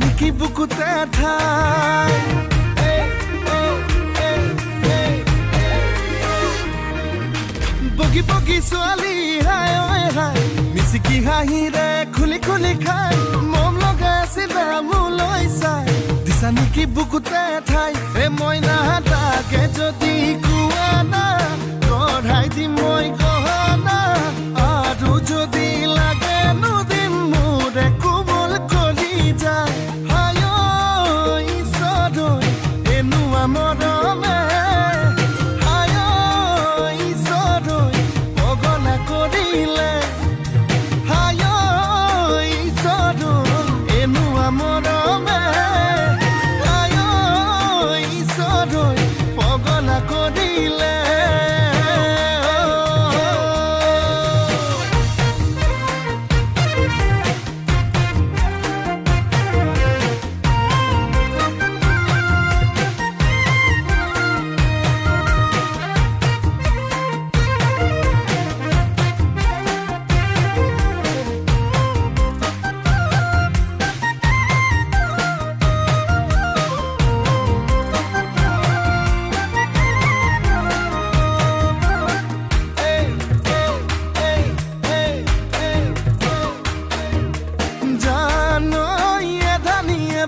নেকি বুকুতে ঠাই বগী বগী ছোৱালী হাই ঐ হাই মিচিকি হাঁহিৰে খুলি খুলি খাই মম লগাই আছিলে মোলৈ চাই দিছা নেকি বুকুতে ঠাই মইনা তাকে যদি কোৱা না কঢ়াই দিম মই গহনা আৰু যদি লাগে নুদিম মোৰে কোমল কলি যায় হাই ঐ ঈশ্বৰ এনুৱা মৰমে হাই ঐ ঈশ্বৰ পগলা কৰিলে হাই ঐ ঈশ্বৰ এনুৱা মৰমে হাই ঐ ঈশ্বৰ পগলা কৰিলে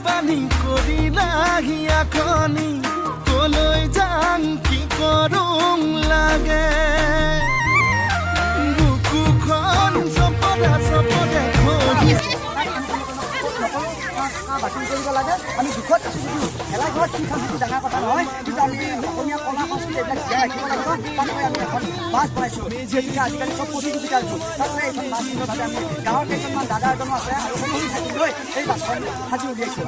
বানি কৰিলাহি আখনি কলৈ যাম কি কৰোং লাগে বুকুখন চপদা চপদা বাতিল কৰিব লাগে আমি দুখত আছো যদিও খেলা ঘৰত কি খাম সেইটো ডাঙৰ কথা নহয় কিন্তু আমি অসমীয়া কলা সংস্কৃতি এইবিলাক জীয়াই ৰাখিব লাগিব তাৰবাবে আমি এখন বাছ বনাইছোঁ যিহেতুকে আজিকালি চব প্ৰতিযোগিতা আছোঁ তাৰবাবে এইখন বাছ ভাৱে আমি গাঁৱৰ কেইজনমান দাদা এজনো আছে আৰু সকলো থাকি লৈ এই বাছখন সাজি উলিয়াইছোঁ